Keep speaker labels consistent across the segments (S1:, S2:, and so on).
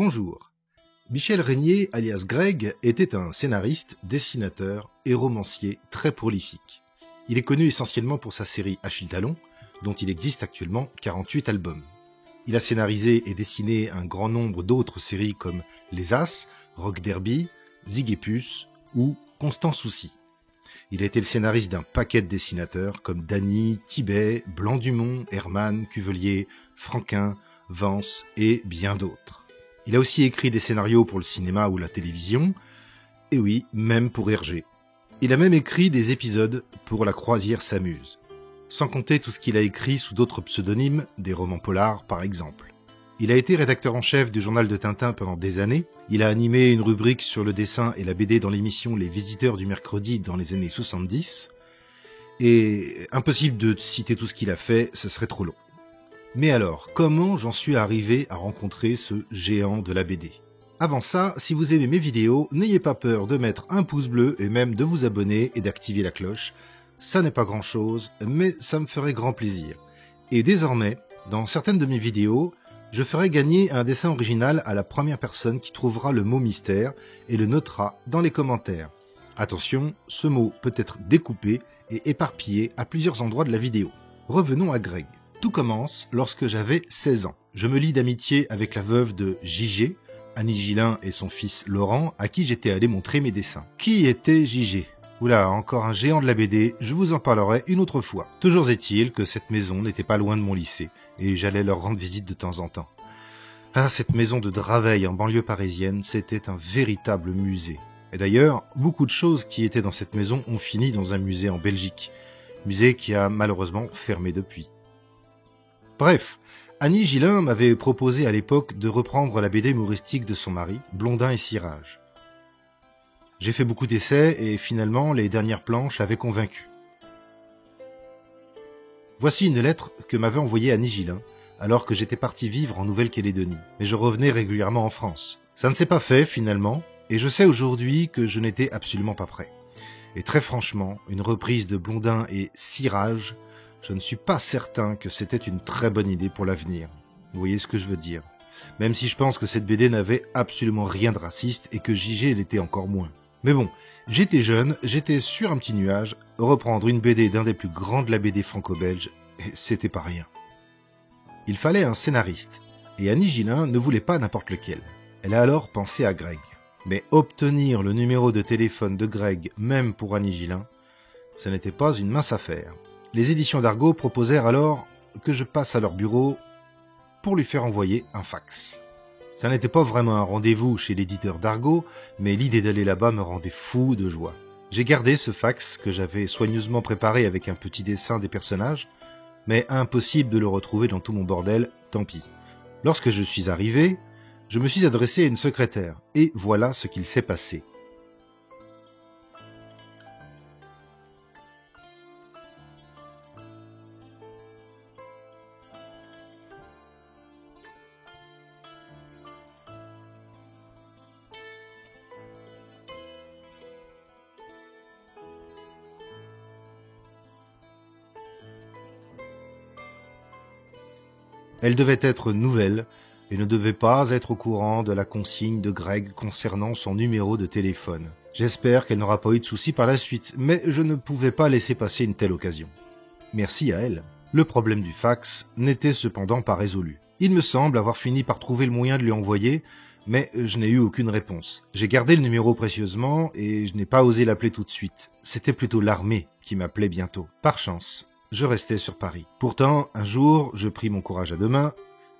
S1: Bonjour. Michel Régnier, alias Greg, était un scénariste, dessinateur et romancier très prolifique. Il est connu essentiellement pour sa série Achille Talon, dont il existe actuellement 48 albums. Il a scénarisé et dessiné un grand nombre d'autres séries comme Les As, Rock Derby, Zig et Puce ou Constant Souci. Il a été le scénariste d'un paquet de dessinateurs comme Dany, Tibet, Blanc-Dumont, Herman, Cuvelier, Franquin, Vance et bien d'autres. Il a aussi écrit des scénarios pour le cinéma ou la télévision, et oui, même pour Hergé. Il a même écrit des épisodes pour La Croisière s'amuse, sans compter tout ce qu'il a écrit sous d'autres pseudonymes, des romans polars par exemple. Il a été rédacteur en chef du journal de Tintin pendant des années, il a animé une rubrique sur le dessin et la BD dans l'émission Les Visiteurs du Mercredi dans les années 70, et impossible de citer tout ce qu'il a fait, ce serait trop long. Mais alors, comment j'en suis arrivé à rencontrer ce géant de la BD ? Avant ça, si vous aimez mes vidéos, n'ayez pas peur de mettre un pouce bleu et même de vous abonner et d'activer la cloche. Ça n'est pas grand chose, mais ça me ferait grand plaisir. Et désormais, dans certaines de mes vidéos, je ferai gagner un dessin original à la première personne qui trouvera le mot mystère et le notera dans les commentaires. Attention, ce mot peut être découpé et éparpillé à plusieurs endroits de la vidéo. Revenons à Greg. Tout commence lorsque j'avais 16 ans. Je me lie d'amitié avec la veuve de JG, Annie Gillin et son fils Laurent, à qui j'étais allé montrer mes dessins. Qui était JG ? Oula, encore un géant de la BD, je vous en parlerai une autre fois. Toujours est-il que cette maison n'était pas loin de mon lycée, et j'allais leur rendre visite de temps en temps. Ah, cette maison de Draveil en banlieue parisienne, c'était un véritable musée. Et d'ailleurs, beaucoup de choses qui étaient dans cette maison ont fini dans un musée en Belgique. Musée qui a malheureusement fermé depuis. Bref, Annie Gillin m'avait proposé à l'époque de reprendre la BD humoristique de son mari, Blondin et Cirage. J'ai fait beaucoup d'essais et finalement les dernières planches avaient convaincu. Voici une lettre que m'avait envoyée Annie Gillin alors que j'étais parti vivre en Nouvelle-Calédonie, mais je revenais régulièrement en France. Ça ne s'est pas fait finalement, et je sais aujourd'hui que je n'étais absolument pas prêt. Et très franchement, une reprise de Blondin et Cirage, je ne suis pas certain que c'était une très bonne idée pour l'avenir. Vous voyez ce que je veux dire ? Même si je pense que cette BD n'avait absolument rien de raciste et que JG l'était encore moins. Mais bon, j'étais jeune, j'étais sur un petit nuage, reprendre une BD d'un des plus grands de la BD franco-belge, c'était pas rien. Il fallait un scénariste, et Annie Gillin ne voulait pas n'importe lequel. Elle a alors pensé à Greg. Mais obtenir le numéro de téléphone de Greg, même pour Annie Gillin, ce n'était pas une mince affaire. Les éditions d'Argo proposèrent alors que je passe à leur bureau pour lui faire envoyer un fax. Ça n'était pas vraiment un rendez-vous chez l'éditeur d'Argo, mais l'idée d'aller là-bas me rendait fou de joie. J'ai gardé ce fax que j'avais soigneusement préparé avec un petit dessin des personnages, mais impossible de le retrouver dans tout mon bordel, tant pis. Lorsque je suis arrivé, je me suis adressé à une secrétaire, et voilà ce qu'il s'est passé. Elle devait être nouvelle et ne devait pas être au courant de la consigne de Greg concernant son numéro de téléphone. J'espère qu'elle n'aura pas eu de soucis par la suite, mais je ne pouvais pas laisser passer une telle occasion. Merci à elle. Le problème du fax n'était cependant pas résolu. Il me semble avoir fini par trouver le moyen de lui envoyer, mais je n'ai eu aucune réponse. J'ai gardé le numéro précieusement et je n'ai pas osé l'appeler tout de suite. C'était plutôt l'armée qui m'appelait bientôt. Par chance, je restais sur Paris. Pourtant, un jour, je pris mon courage à deux mains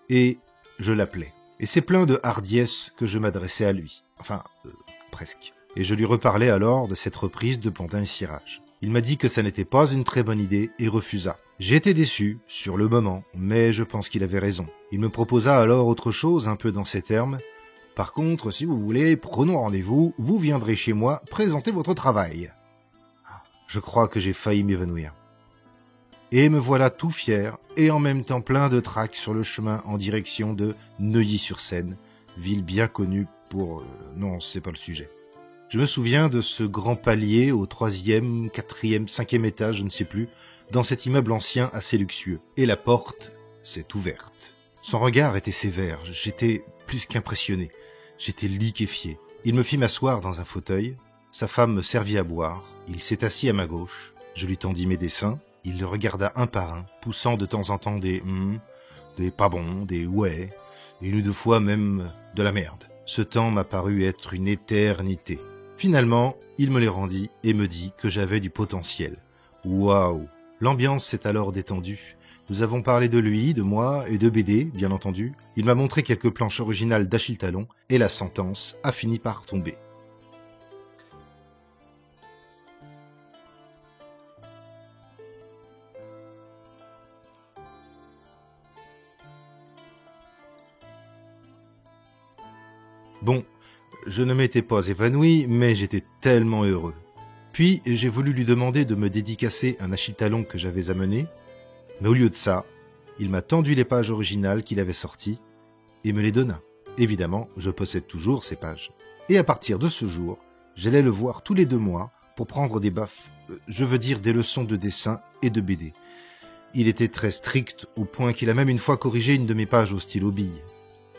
S1: et je l'appelais. Et c'est plein de hardiesse que je m'adressais à lui. Enfin, presque. Et je lui reparlais alors de cette reprise de Blondin et Cirage. Il m'a dit que ça n'était pas une très bonne idée et refusa. J'étais déçu, sur le moment, mais je pense qu'il avait raison. Il me proposa alors autre chose, un peu dans ces termes. Par contre, si vous voulez, prenons rendez-vous, vous viendrez chez moi présenter votre travail. Je crois que j'ai failli m'évanouir. Et me voilà tout fier, et en même temps plein de trac sur le chemin en direction de Neuilly-sur-Seine, ville bien connue pour... non, c'est pas le sujet. Je me souviens de ce grand palier au 3e, 4e, 5e étage, je ne sais plus, dans cet immeuble ancien assez luxueux. Et la porte s'est ouverte. Son regard était sévère, j'étais plus qu'impressionné. J'étais liquéfié. Il me fit m'asseoir dans un fauteuil. Sa femme me servit à boire. Il s'est assis à ma gauche. Je lui tendis mes dessins. Il le regarda un par un, poussant de temps en temps des pas bons, des ouais, et une ou deux fois même de la merde. Ce temps m'a paru être une éternité. Finalement, il me les rendit et me dit que j'avais du potentiel. Waouh! L'ambiance s'est alors détendue. Nous avons parlé de lui, de moi et de BD, bien entendu. Il m'a montré quelques planches originales d'Achille Talon et la sentence a fini par tomber. Bon, je ne m'étais pas évanoui, mais j'étais tellement heureux. Puis, j'ai voulu lui demander de me dédicacer un Achille Talon que j'avais amené, mais au lieu de ça, il m'a tendu les pages originales qu'il avait sorties et me les donna. Évidemment, je possède toujours ces pages. Et à partir de ce jour, j'allais le voir tous les 2 mois pour prendre des baffes, je veux dire des leçons de dessin et de BD. Il était très strict au point qu'il a même une fois corrigé une de mes pages au stylo bille.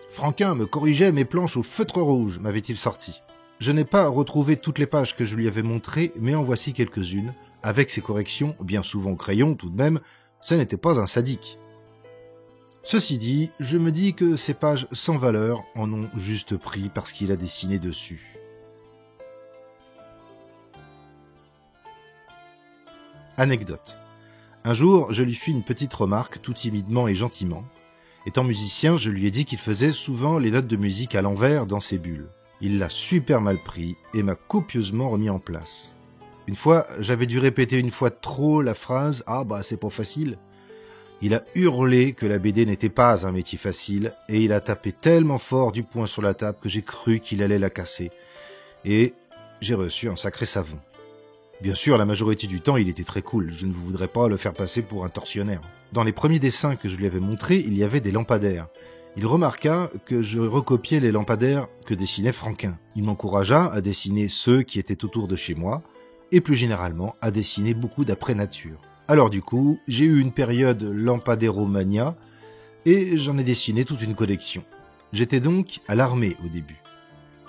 S1: Franquin me corrigeait mes planches au feutre rouge, m'avait-il sorti. Je n'ai pas retrouvé toutes les pages que je lui avais montrées, mais en voici quelques-unes, avec ses corrections, bien souvent au crayon tout de même, ce n'était pas un sadique. Ceci dit, je me dis que ces pages sans valeur en ont juste pris parce qu'il a dessiné dessus. Anecdote. Un jour, je lui fis une petite remarque tout timidement et gentiment. Étant musicien, je lui ai dit qu'il faisait souvent les notes de musique à l'envers dans ses bulles. Il l'a super mal pris et m'a copieusement remis en place. Une fois, j'avais dû répéter une fois de trop la phrase « Ah bah c'est pas facile ». Il a hurlé que la BD n'était pas un métier facile et il a tapé tellement fort du poing sur la table que j'ai cru qu'il allait la casser. Et j'ai reçu un sacré savon. Bien sûr, la majorité du temps, il était très cool. Je ne voudrais pas le faire passer pour un tortionnaire. Dans les premiers dessins que je lui avais montrés, il y avait des lampadaires. Il remarqua que je recopiais les lampadaires que dessinait Franquin. Il m'encouragea à dessiner ceux qui étaient autour de chez moi et plus généralement à dessiner beaucoup d'après-nature. Alors du coup, j'ai eu une période lampadéromania et j'en ai dessiné toute une collection. J'étais donc à l'armée au début,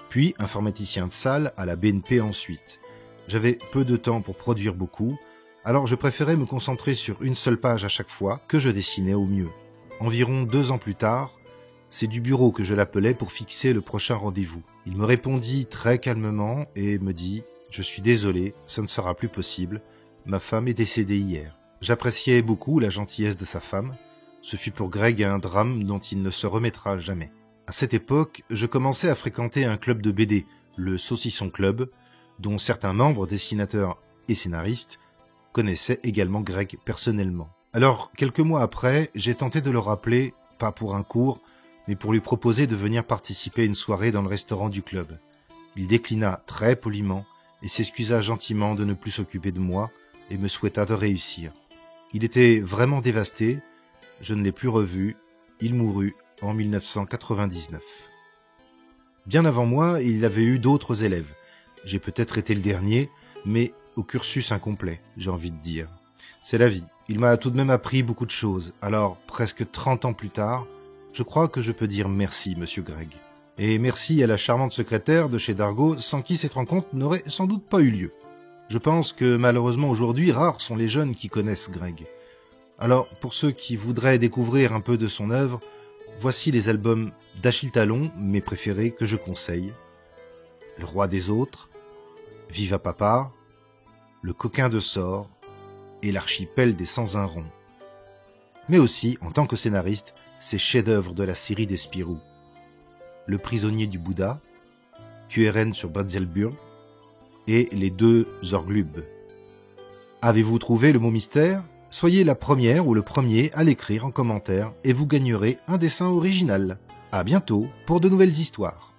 S1: puis informaticien de salle à la BNP ensuite. J'avais peu de temps pour produire beaucoup, alors je préférais me concentrer sur une seule page à chaque fois que je dessinais au mieux. Environ 2 ans plus tard, c'est du bureau que je l'appelais pour fixer le prochain rendez-vous. Il me répondit très calmement et me dit « Je suis désolé, ça ne sera plus possible, ma femme est décédée hier. » J'appréciais beaucoup la gentillesse de sa femme. Ce fut pour Greg un drame dont il ne se remettra jamais. À cette époque, je commençais à fréquenter un club de BD, le Saucisson Club, dont certains membres, dessinateurs et scénaristes, connaissaient également Greg personnellement. Alors, quelques mois après, j'ai tenté de le rappeler, pas pour un cours, mais pour lui proposer de venir participer à une soirée dans le restaurant du club. Il déclina très poliment et s'excusa gentiment de ne plus s'occuper de moi et me souhaita de réussir. Il était vraiment dévasté, je ne l'ai plus revu, il mourut en 1999. Bien avant moi, il avait eu d'autres élèves. J'ai peut-être été le dernier, mais au cursus incomplet, j'ai envie de dire. C'est la vie. Il m'a tout de même appris beaucoup de choses. Alors, presque 30 ans plus tard, je crois que je peux dire merci, monsieur Greg. Et merci à la charmante secrétaire de chez Dargaud, sans qui cette rencontre n'aurait sans doute pas eu lieu. Je pense que malheureusement aujourd'hui, rares sont les jeunes qui connaissent Greg. Alors, pour ceux qui voudraient découvrir un peu de son œuvre, voici les albums d'Achille Talon, mes préférés que je conseille. Le roi des autres, Viva Papa, Le coquin de Sort et l'archipel des Sans-un rond. Mais aussi, en tant que scénariste, ses chefs-d'œuvre de la série des Spirou. Le prisonnier du Bouddha, QRN sur Batzelburg et les 2 Zorglub. Avez-vous trouvé le mot mystère ? Soyez la première ou le premier à l'écrire en commentaire et vous gagnerez un dessin original. À bientôt pour de nouvelles histoires.